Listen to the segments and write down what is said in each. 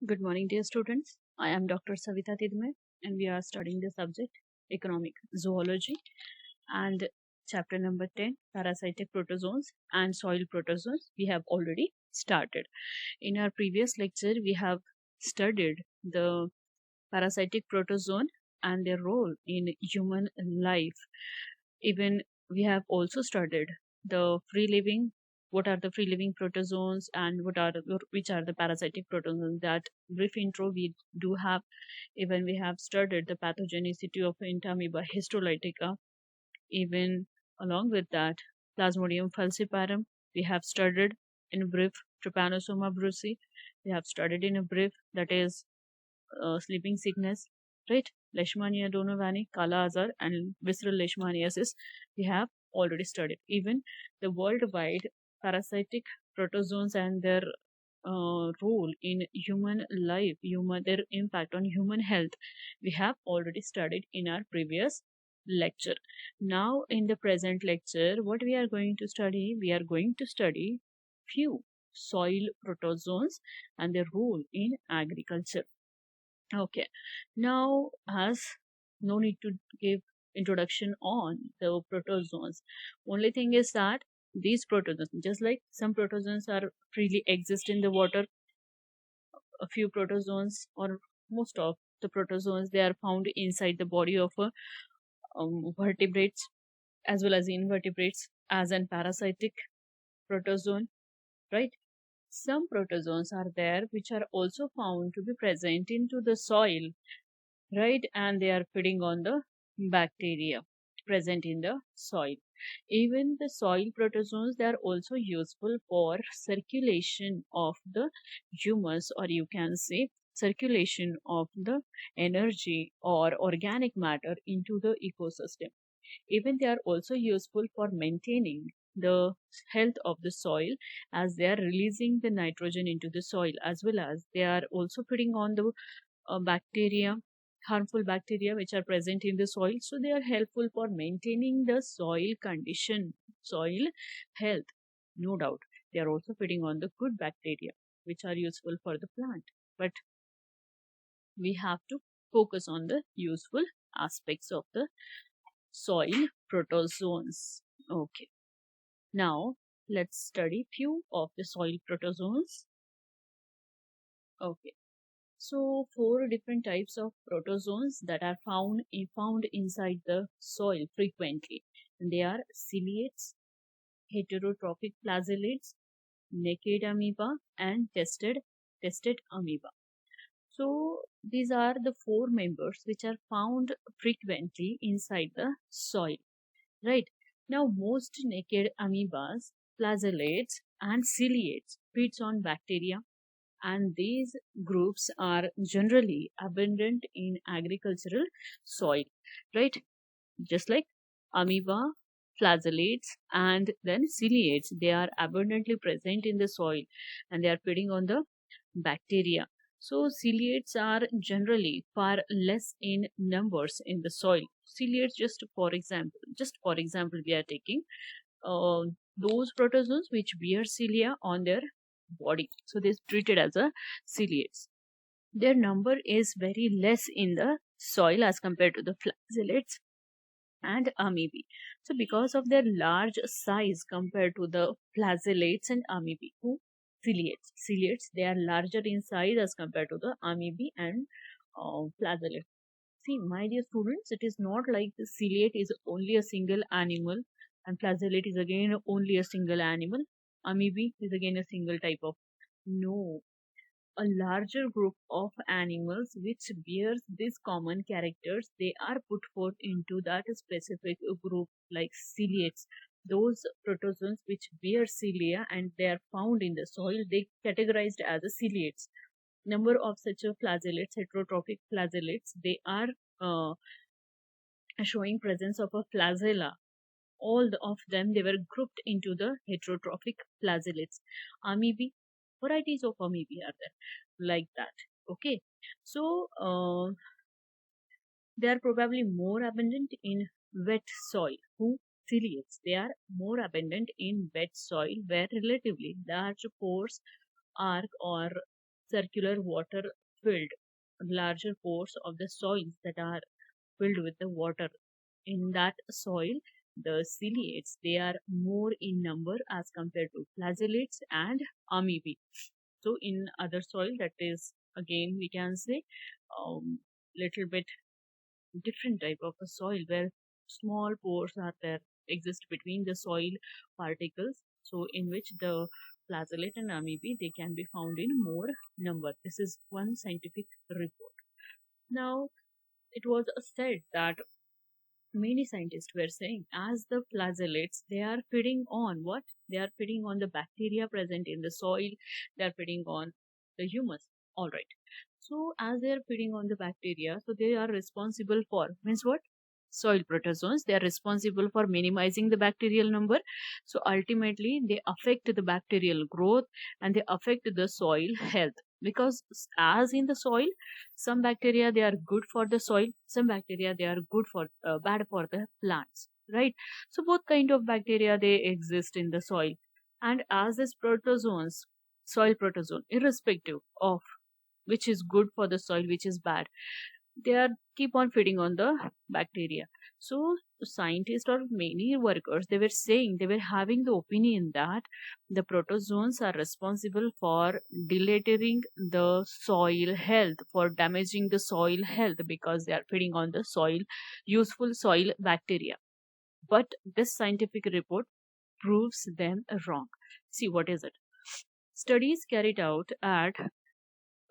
Good morning, dear students. I am Dr. Savita Tidme, and we are studying the subject Economic Zoology and chapter number 10 Parasitic Protozoans and Soil Protozoans. We have already started. In our previous lecture, we have studied the parasitic protozoan and their role in human life. Even we have also studied the free living, what are the free living protozoans and which are the parasitic protozoans. That brief intro we do have. Even we have studied the pathogenicity of Entamoeba histolytica. Even along with that, Plasmodium falciparum we have studied in brief. Trypanosoma brucei we have studied in a brief, that is sleeping sickness, right? Leishmania donovani, Kala Azar, and visceral leishmaniasis we have already studied. Even the worldwide parasitic protozoans and their role in human life, their impact on human health, we have already studied in our previous lecture. Now, in the present lecture, what we are going to study? We are going to study few soil protozoans and their role in agriculture. Okay. Now, as no need to give introduction on the protozoans. Only thing is that these protozoans, just like some protozoans are freely exist in the water, a few protozoans or most of the protozoans they are found inside the body of vertebrates as well as invertebrates as an parasitic protozoan, right? Some protozoans are there which are also found to be present into the soil, right? And they are feeding on the bacteria present in the soil. Even the soil protozoans, they are also useful for circulation of the humus, or you can say circulation of the energy or organic matter into the ecosystem. Even they are also useful for maintaining the health of the soil, as they are releasing the nitrogen into the soil, as well as they are also feeding on the bacteria, harmful bacteria which are present in the soil. So they are helpful for maintaining the soil condition, soil health. No doubt. They are also feeding on the good bacteria which are useful for the plant. But we have to focus on the useful aspects of the soil protozoans. Okay. Now let's study few of the soil protozoans. Okay. So, four different types of protozoans that are found inside the soil frequently. And they are ciliates, heterotrophic flagellates, naked amoeba, and tested amoeba. So, these are the four members which are found frequently inside the soil, right? Now, most naked amoebas, flagellates, and ciliates feeds on bacteria, and these groups are generally abundant in agricultural soil, right? Just like amoeba, flagellates, and then ciliates, they are abundantly present in the soil and they are feeding on the bacteria. So ciliates are generally far less in numbers in the soil. Ciliates, just for example, we are taking uh, those protozoans which bear cilia on their body. So they're treated as a ciliates. Their number is very less in the soil as compared to the flagellates and amoebae. So because of their large size compared to the flagellates and amoebae, ciliates, they are larger in size as compared to the amoebae and flagellates. See, my dear students, it is not like the ciliate is only a single animal and flagellate is again only a single animal. Amoeba is again a single type of. No, a larger group of animals which bears these common characters, they are put forth into that specific group like ciliates. Those protozoans which bear cilia and they are found in the soil, they categorized as a ciliates. Number of such a flagellates, heterotrophic flagellates, they are uh, showing presence of a flagella. All of them, they were grouped into the heterotrophic flagellates. Amoebae, varieties of amoebae are there like that. Okay, so they are probably more abundant in wet soil. Who? Ciliates. They are more abundant in wet soil where relatively large pores, arc, or circular water filled, larger pores of the soils that are filled with the water. In that soil, the ciliates, they are more in number as compared to flagellates and amoebae. So in other soil, that is again we can say little bit different type of a soil where small pores are there exist between the soil particles, so in which the flagellate and amoebae they can be found in more number. This is one scientific report. Now it was said that many scientists were saying as the flagellates they are feeding on what, they are feeding on the bacteria present in the soil, they are feeding on the humus. All right, so as they are feeding on the bacteria, so they are responsible for means what, soil protozoans, they are responsible for minimizing the bacterial number. So ultimately they affect the bacterial growth and they affect the soil health, because as in the soil some bacteria they are good for the soil, some bacteria they are good for bad for the plants, right? So both kind of bacteria they exist in the soil, and as these protozoans, soil protozoan irrespective of which is good for the soil which is bad, they are keep on feeding on the bacteria. So scientists or many workers they were saying, they were having the opinion that the protozoans are responsible for deletering the soil health, for damaging the soil health, because they are feeding on the soil useful soil bacteria. But this scientific report proves them wrong. See, what is it? Studies carried out at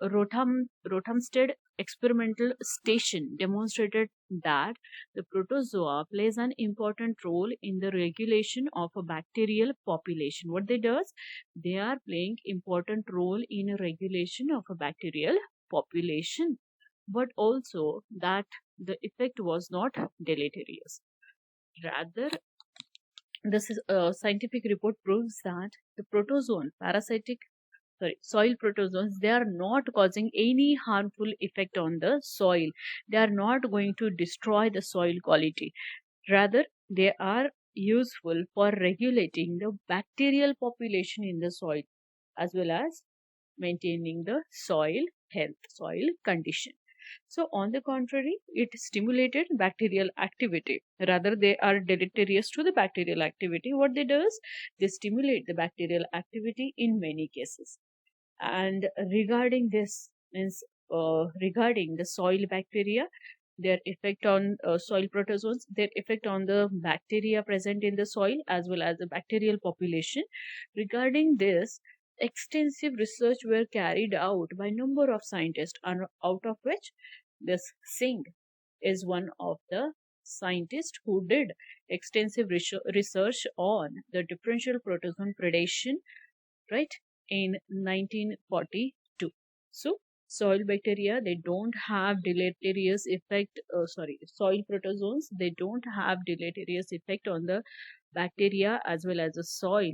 Rothamsted experimental station demonstrated that the protozoa plays an important role in the regulation of a bacterial population. What they does? They are playing important role in a regulation of a bacterial population, but also that the effect was not deleterious. Rather, this is a scientific report proves that the protozoan parasitic, sorry, soil protozoans they are not causing any harmful effect on the soil, they are not going to destroy the soil quality, rather they are useful for regulating the bacterial population in the soil as well as maintaining the soil health, soil condition. So on the contrary, it stimulated bacterial activity. Rather, they are deleterious to the bacterial activity. What they do is they stimulate the bacterial activity in many cases. And regarding this means regarding the soil bacteria, their effect on soil protozoans, their effect on the bacteria present in the soil as well as the bacterial population. Regarding this, extensive research were carried out by number of scientists, and out of which this Singh is one of the scientists who did extensive research on the differential protozoan predation, right, in 1942. So soil bacteria they don't have deleterious effect, sorry, soil protozoans they don't have deleterious effect on the bacteria as well as the soil,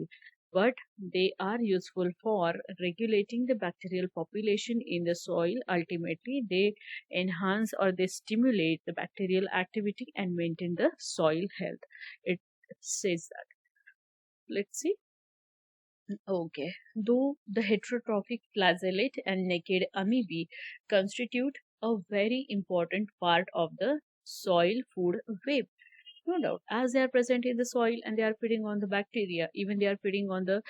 but they are useful for regulating the bacterial population in the soil. Ultimately they enhance or they stimulate the bacterial activity and maintain the soil health, it says that. Let's see. Okay. Though the heterotrophic flagellate and naked amoebae constitute a very important part of the soil food web, no doubt, as they are present in the soil and they are feeding on the bacteria, even they are feeding on the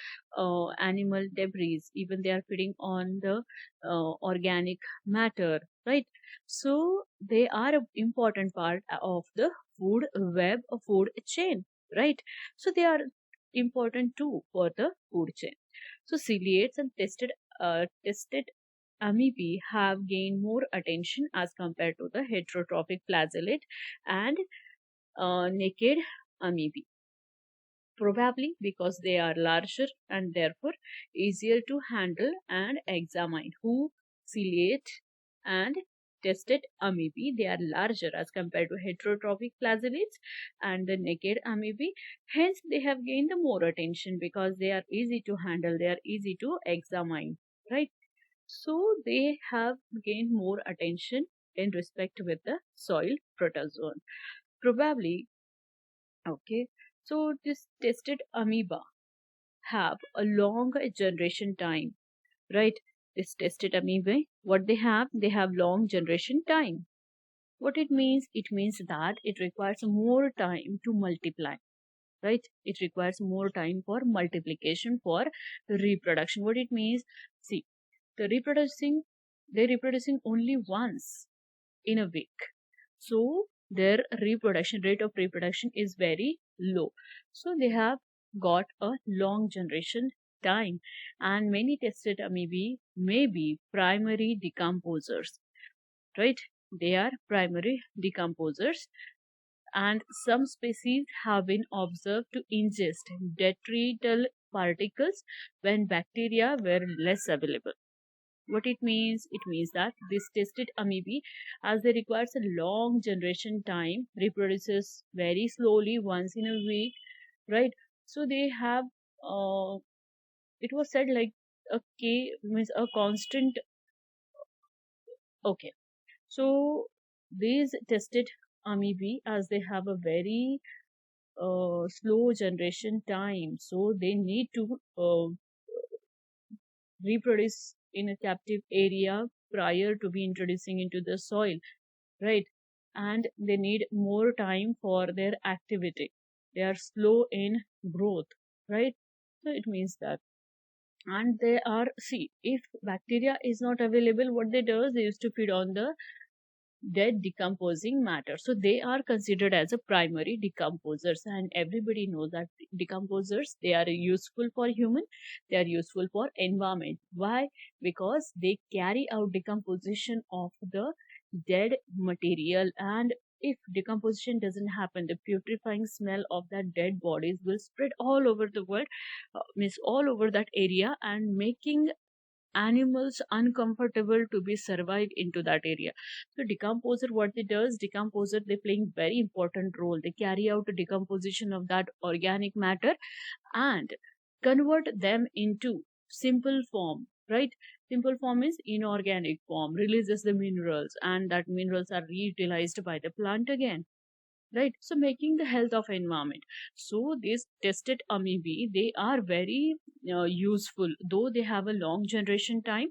animal debris, even they are feeding on the organic matter, right? So they are an important part of the food web, a food chain, right? So they are important too for the food chain. So ciliates and tested amoebae have gained more attention as compared to the heterotrophic flagellate and naked amoebae, probably because they are larger and therefore easier to handle and examine. Who? Ciliate and tested amoebae, they are larger as compared to heterotrophic flagellates and the naked amoebae. Hence, they have gained the more attention because they are easy to handle, they are easy to examine, right? So they have gained more attention in respect with the soil protozoan. Probably, okay. So this tested amoeba have a long generation time, right? This tested amoeba, what they have long generation time. What it means? It means that it requires more time to multiply, right? It requires more time for multiplication, for reproduction. What it means? See, the they're reproducing only once in a week. So their reproduction rate of reproduction is very low. So they have got a long generation time, and many tested amoebae may be primary decomposers, right? They are primary decomposers, and some species have been observed to ingest detrital particles when bacteria were less available. What it means? It means that this tested amoebae, as they requires a long generation time, reproduces very slowly once in a week, right? So they have, it was said like a K means a constant. Okay, so these tested amoebae, as they have a very slow generation time, so they need to reproduce in a captive area prior to be introducing into the soil, right? And they need more time for their activity. They are slow in growth, right? So it means that. And they are, see, if bacteria is not available, what they do is they used to feed on the dead decomposing matter. So they are considered as a primary decomposers, and everybody knows that decomposers, they are useful for human, they are useful for environment. Why? Because they carry out decomposition of the dead material, and if decomposition doesn't happen, the putrefying smell of that dead bodies will spread all over the world, means all over that area, and making animals uncomfortable to be survive into that area. So decomposer, what they does, decomposer, they playing very important role. They carry out a decomposition of that organic matter and convert them into simple form, right? Simple form is inorganic form, releases the minerals, and that minerals are reutilized by the plant again, right? So making the health of environment. So these tested amoebae, they are very useful, though they have a long generation time,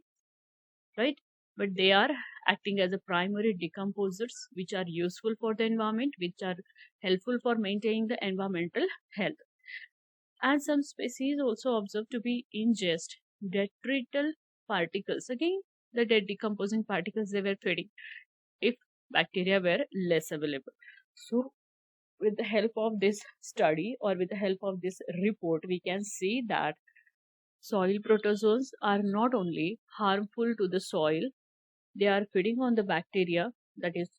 right? But they are acting as a primary decomposers, which are useful for the environment, which are helpful for maintaining the environmental health. And some species also observed to be ingest detrital particles, again the dead decomposing particles they were feeding if bacteria were less available. So with the help of this study, or with the help of this report, we can see that soil protozoans are not only harmful to the soil, they are feeding on the bacteria, that is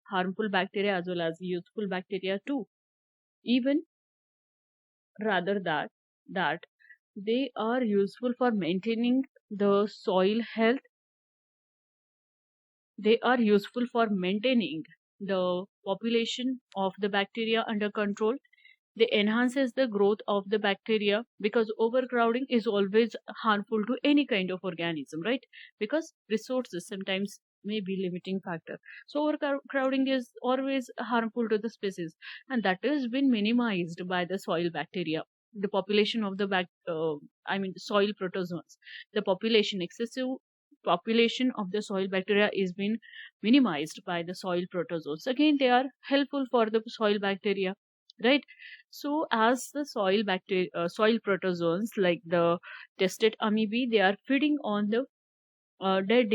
harmful bacteria as well as useful bacteria too. Even rather that they are useful for maintaining the soil health, they are useful for maintaining the population of the bacteria under control. They enhances the growth of the bacteria, because overcrowding is always harmful to any kind of organism, right? Because resources sometimes may be limiting factor. So overcrowding is always harmful to the species, and that has been minimized by the soil bacteria. The population of the soil protozoans, the population, excessive population of the soil bacteria is been minimized by the soil protozoans. Again, they are helpful for the soil bacteria, right? So as the soil bacteria, soil protozoans like the tested amoebae, they are feeding on the dead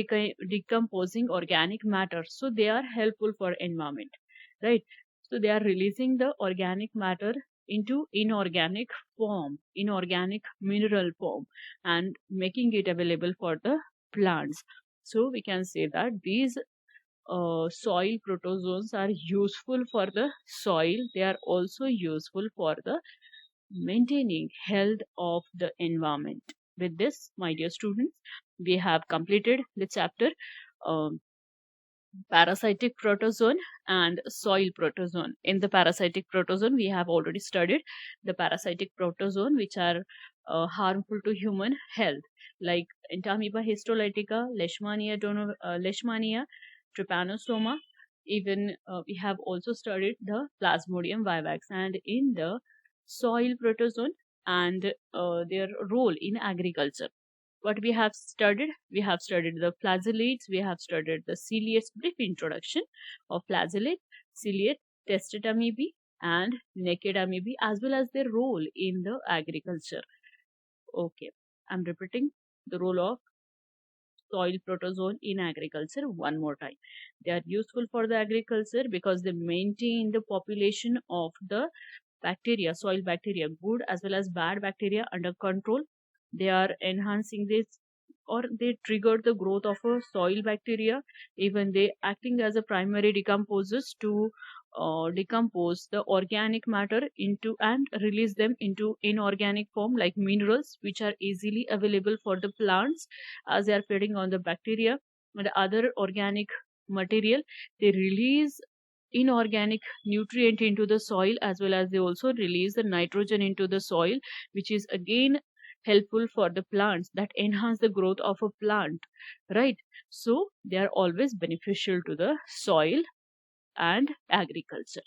decomposing organic matter. So they are helpful for environment, right? So they are releasing the organic matter into inorganic form, inorganic mineral form, and making it available for the plants. So we can say that these soil protozoans are useful for the soil. They are also useful for the maintaining health of the environment. With this, my dear students, we have completed the chapter um, parasitic protozoan and soil protozoan. In the parasitic protozoan, we have already studied the parasitic protozoan, which are harmful to human health, like Entamoeba histolytica, Leishmania, Trypanosoma. Even we have also studied the Plasmodium vivax, and in the soil protozoan and their role in agriculture. what we have studied? We have studied the flagellates, we have studied the ciliates, brief introduction of flagellate, ciliate, tested amoebae and naked amoebae, as well as their role in the agriculture. Okay, I'm repeating the role of soil protozoan in agriculture one more time. They are useful for the agriculture because they maintain the population of the bacteria, soil bacteria, good as well as bad bacteria under control. They are enhancing this, or they trigger the growth of a soil bacteria. Even they acting as a primary decomposers to decompose the organic matter into and release them into inorganic form like minerals, which are easily available for the plants as they are feeding on the bacteria and other organic material. They release inorganic nutrient into the soil, as well as they also release the nitrogen into the soil, which is again helpful for the plants, that enhance the growth of a plant, right? So they are always beneficial to the soil and agriculture.